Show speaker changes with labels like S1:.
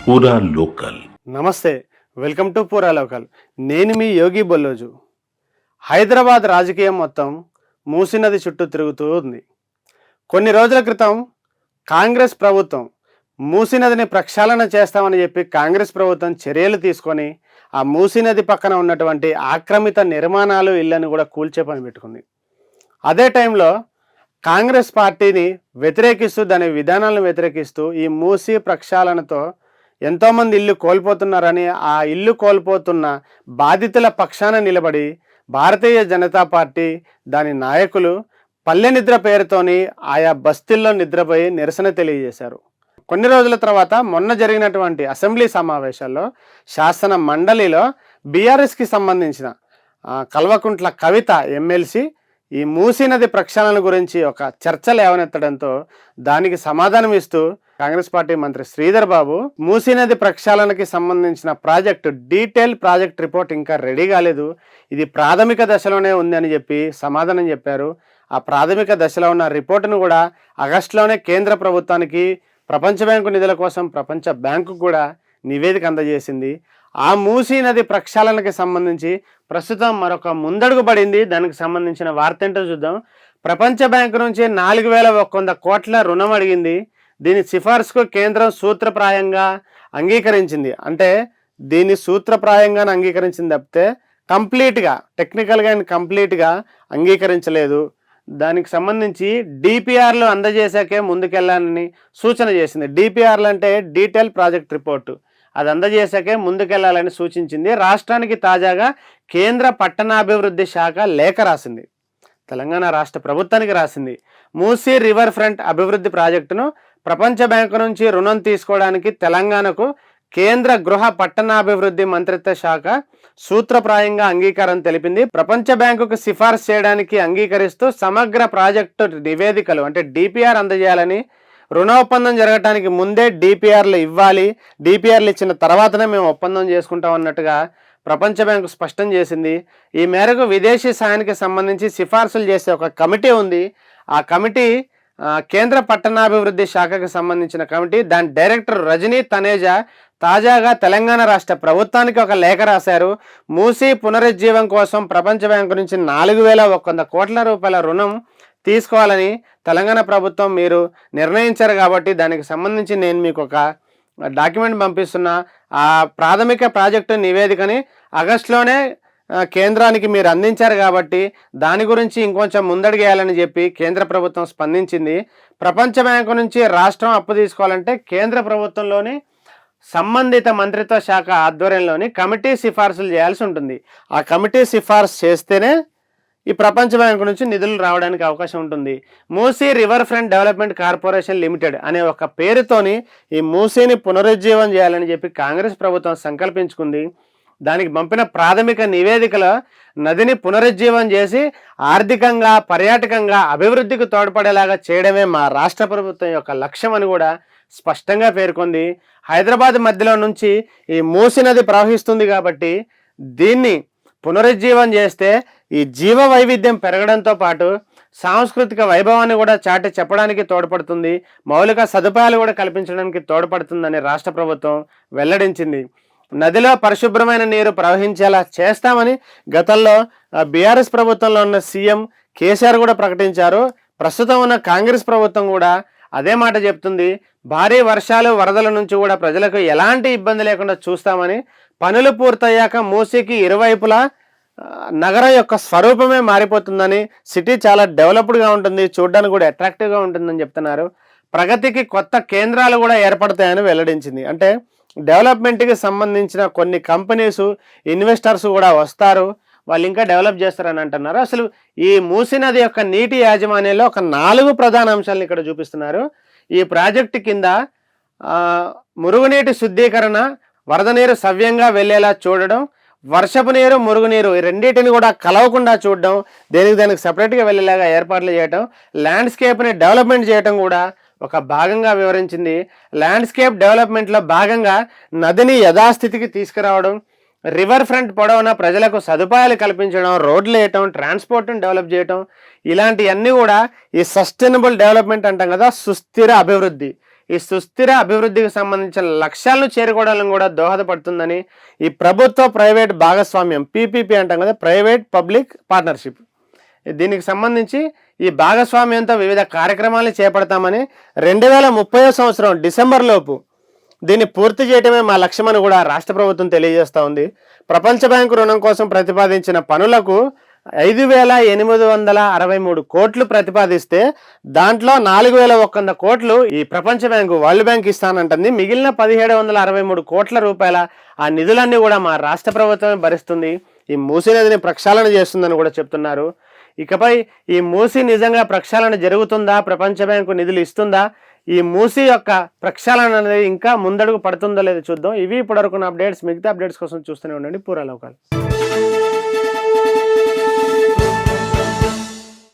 S1: పూరా లోకల్.
S2: నమస్తే, welcome to పూరా లోకల్. నేను మీ యోగి బొల్లోజు. హైదరాబాద్ రాజకీయం మొత్తం మూసీ నది చుట్టూ తిరుగుతూ ఉంది. కొన్ని రోజుల క్రితం కాంగ్రెస్ ప్రభుత్వం మూసీ నదిని ప్రక్షాళన చేస్తామని చెప్పి కాంగ్రెస్ ప్రభుత్వం చర్యలు తీసుకొని ఆ మూసీ నది పక్కన ఉన్నటువంటి ఆక్రమిత నిర్మాణాలు ఇళ్లను కూడా కూల్చే పని పెట్టుకుంది. అదే టైంలో కాంగ్రెస్ పార్టీని వ్యతిరేకిస్తూ దాని విధానాలను వ్యతిరేకిస్తూ ఈ మూసీ ప్రక్షాళనతో ఎంతోమంది ఇల్లు కోల్పోతున్నారని ఆ ఇల్లు కోల్పోతున్న బాధితుల పక్షాన నిలబడి భారతీయ జనతా పార్టీ దాని నాయకులు పల్లె నిద్ర పేరుతోని ఆయా బస్తీల్లో నిద్రపోయి నిరసన తెలియజేశారు. కొన్ని రోజుల తర్వాత మొన్న జరిగినటువంటి అసెంబ్లీ సమావేశాల్లో శాసన మండలిలో బీఆర్ఎస్కి సంబంధించిన కల్వకుంట్ల కవిత ఎమ్మెల్సీ ఈ మూసీ నది ప్రక్షాళన గురించి ఒక చర్చ లేవనెత్తడంతో దానికి సమాధానం ఇస్తూ కాంగ్రెస్ పార్టీ మంత్రి శ్రీధర్ బాబు మూసీ నది ప్రక్షాళనకి సంబంధించిన డీటెయిల్ ప్రాజెక్ట్ రిపోర్ట్ ఇంకా రెడీ కాలేదు, ఇది ప్రాథమిక దశలోనే ఉంది అని చెప్పి సమాధానం చెప్పారు. ఆ ప్రాథమిక దశలో ఉన్న రిపోర్టును కూడా ఆగస్టులోనే కేంద్ర ప్రభుత్వానికి, ప్రపంచ బ్యాంకు నిధుల కోసం ప్రపంచ బ్యాంకు కూడా నివేదిక అందజేసింది. ఆ మూసీ నది ప్రక్షాళనకి సంబంధించి ప్రస్తుతం మరొక ముందడుగు పడింది. దానికి సంబంధించిన వార్త ఏంటో చూద్దాం. ప్రపంచ బ్యాంకు నుంచి 4100 కోట్ల రుణం అడిగింది. దీని సిఫార్సుకు కేంద్రం సూత్రప్రాయంగా అంగీకరించింది. అంటే దీన్ని సూత్రప్రాయంగా అంగీకరించింది తప్పితే కంప్లీట్గా టెక్నికల్గా కంప్లీట్గా అంగీకరించలేదు. దానికి సంబంధించి డిపిఆర్లు అందజేశాకే ముందుకెళ్ళాలని సూచన చేసింది. డిపిఆర్లు అంటే డీటెయిల్ ప్రాజెక్ట్ రిపోర్టు, అది అందజేశాకే ముందుకెళ్లాలని సూచించింది. రాష్ట్రానికి తాజాగా కేంద్ర పట్టణాభివృద్ధి శాఖ లేఖ రాసింది. తెలంగాణ రాష్ట్ర ప్రభుత్వానికి రాసింది. మూసీ రివర్ ఫ్రంట్ అభివృద్ధి ప్రాజెక్టును ప్రపంచ బ్యాంకు నుంచి రుణం తీసుకోవడానికి తెలంగాణకు కేంద్ర గృహ పట్టణాభివృద్ధి మంత్రిత్వ శాఖ సూత్రప్రాయంగా అంగీకారం తెలిపింది. ప్రపంచ బ్యాంకుకు సిఫార్సు చేయడానికి అంగీకరిస్తూ సమగ్ర ప్రాజెక్టు నివేదికలు అంటే డిపిఆర్ అందజేయాలని, రుణ ఒప్పందం జరగటానికి ముందే డిపిఆర్లు ఇవ్వాలి, డిపిఆర్లు ఇచ్చిన తర్వాతనే మేము ఒప్పందం చేసుకుంటాం అన్నట్టుగా ప్రపంచ బ్యాంకు స్పష్టం చేసింది. ఈ మేరకు విదేశీ సాయానికి సంబంధించి సిఫార్సులు చేసే ఒక కమిటీ ఉంది. ఆ కమిటీ కేంద్ర పట్టణాభివృద్ధి శాఖకు సంబంధించిన కమిటీ, దాని డైరెక్టర్ రజనీ తనేజా తాజాగా తెలంగాణ రాష్ట్ర ప్రభుత్వానికి ఒక లేఖ రాశారు. మూసీ పునరుజ్జీవం కోసం ప్రపంచ బ్యాంకు నుంచి 4100 కోట్ల రూపాయల రుణం తీసుకోవాలని తెలంగాణ ప్రభుత్వం మీరు నిర్ణయించారు కాబట్టి దానికి సంబంధించి నేను మీకు ఒక డాక్యుమెంట్ పంపిస్తున్నా. ఆ ప్రాథమిక ప్రాజెక్టు నివేదికని ఆగస్టులోనే కేంద్రానికి మీరు అందించారు కాబట్టి దాని గురించి ఇంకొంచెం ముందడుగేయాలని చెప్పి కేంద్ర ప్రభుత్వం స్పందించింది. ప్రపంచ బ్యాంకు నుంచి రాష్ట్రం అప్పు తీసుకోవాలంటే కేంద్ర ప్రభుత్వంలోని సంబంధిత మంత్రిత్వ శాఖ ఆధ్వర్యంలోని కమిటీ సిఫార్సులు చేయాల్సి ఉంటుంది. ఆ కమిటీ సిఫార్సు చేస్తేనే ఈ ప్రపంచ బ్యాంకు నుంచి నిధులు రావడానికి అవకాశం ఉంటుంది. Musi river front development corporation limited అనే ఒక పేరుతోని ఈ మూసీని పునరుజ్జీవం చేయాలని చెప్పి కాంగ్రెస్ ప్రభుత్వం సంకల్పించుకుంది. దానికి పంపిన ప్రాథమిక నివేదికలో నదిని పునరుజ్జీవం చేసి ఆర్థికంగా, పర్యాటకంగా అభివృద్ధికి తోడ్పడేలాగా చేయడమే మా రాష్ట్ర ప్రభుత్వం యొక్క లక్ష్యం అని కూడా స్పష్టంగా పేర్కొంది. హైదరాబాద్ మధ్యలో నుంచి ఈ మూసీ నది ప్రవహిస్తుంది కాబట్టి దీన్ని పునరుజ్జీవం చేస్తే ఈ జీవ వైవిధ్యం పెరగడంతో పాటు సాంస్కృతిక వైభవాన్ని కూడా చాటి చెప్పడానికి తోడ్పడుతుంది, మౌలిక సదుపాయాలు కూడా కల్పించడానికి తోడ్పడుతుందని రాష్ట్ర ప్రభుత్వం వెల్లడించింది. నదిలో పరిశుభ్రమైన నీరు ప్రవహించేలా చేస్తామని గతంలో బీఆర్ఎస్ ప్రభుత్వంలో ఉన్న సీఎం కేసీఆర్ కూడా ప్రకటించారు. ప్రస్తుతం ఉన్న కాంగ్రెస్ ప్రభుత్వం కూడా అదే మాట చెప్తుంది. భారీ వర్షాలు, వరదల నుంచి కూడా ప్రజలకు ఎలాంటి ఇబ్బంది లేకుండా చూస్తామని, పనులు పూర్తయ్యాక మూసీకి ఇరువైపులా నగరం యొక్క స్వరూపమే మారిపోతుందని, సిటీ చాలా డెవలప్డ్గా ఉంటుంది, చూడడానికి కూడా అట్రాక్టివ్గా ఉంటుందని చెప్తున్నారు. ప్రగతికి కొత్త కేంద్రాలు కూడా ఏర్పడతాయని వెల్లడించింది. అంటే డెవలప్మెంట్కి సంబంధించిన కొన్ని కంపెనీస్, ఇన్వెస్టర్స్ కూడా వస్తారు, వాళ్ళు ఇంకా డెవలప్ చేస్తారని అంటున్నారు. అసలు ఈ మూసీ నది యొక్క నీటి యాజమాన్యంలో ఒక 4 ప్రధాన అంశాలను ఇక్కడ చూపిస్తున్నారు. ఈ ప్రాజెక్టు కింద మురుగునీటి శుద్ధీకరణ, వరద నీరు సవ్యంగా వెళ్ళేలా చూడడం, వర్షపు నీరు, మురుగునీరు ఈ రెండింటిని కూడా కలవకుండా చూడడం, దానికి సపరేట్గా వెళ్ళేలాగా ఏర్పాట్లు చేయడం, ల్యాండ్స్కేప్ని డెవలప్మెంట్ చేయడం కూడా ఒక భాగంగా వివరించింది. ల్యాండ్స్కేప్ డెవలప్మెంట్లో భాగంగా నదిని యథాస్థితికి తీసుకురావడం, రివర్ ఫ్రంట్ పొడవునా ప్రజలకు సదుపాయాలు కల్పించడం, రోడ్లు వేయటం, ట్రాన్స్పోర్ట్ని డెవలప్ చేయటం, ఇలాంటివన్నీ కూడా ఈ సస్టైనబుల్ డెవలప్మెంట్ అంటాం కదా, సుస్థిర అభివృద్ధి, ఈ సుస్థిర అభివృద్ధికి సంబంధించిన లక్ష్యాలను చేరుకోవడానికి కూడా దోహదపడుతుందని ఈ ప్రభుత్వ ప్రైవేట్ భాగస్వామ్యం పీపీపీ అంటాం కదా, ప్రైవేట్ పబ్లిక్ పార్ట్నర్షిప్, దీనికి సంబంధించి ఈ భాగస్వామ్యంతో వివిధ కార్యక్రమాలను చేపడతామని 2030 సంవత్సరం డిసెంబర్ లోపు దీన్ని పూర్తి చేయడమే మా లక్ష్యమని కూడా రాష్ట్ర ప్రభుత్వం తెలియజేస్తూ ఉంది. ప్రపంచ బ్యాంకు రుణం కోసం ప్రతిపాదించిన పనులకు 5,863 కోట్లు ప్రతిపాదిస్తే దాంట్లో 4,100 కోట్లు ఈ ప్రపంచ బ్యాంకు వరల్డ్ బ్యాంక్ ఇస్తానంటుంది. మిగిలిన 1,763 కోట్ల రూపాయల ఆ నిధులన్నీ కూడా మా రాష్ట్ర ప్రభుత్వమే భరిస్తుంది. ఈ మూసీ నదిని ప్రక్షాళన చేస్తుందని కూడా చెప్తున్నారు. ఇకపై ఈ మూసీ నిజంగా ప్రక్షాళన జరుగుతుందా, ప్రపంచ బ్యాంకు నిధులు ఇస్తుందా, ఈ మూసీ యొక్క ప్రక్షాళన అనేది ఇంకా ముందడుగు పడుతుందో లేదో చూద్దాం. ఇవి ఇప్పటివరకు అప్డేట్స్. మిగతా అప్డేట్స్ కోసం చూస్తూనే ఉండండి పూరాలోకాలు.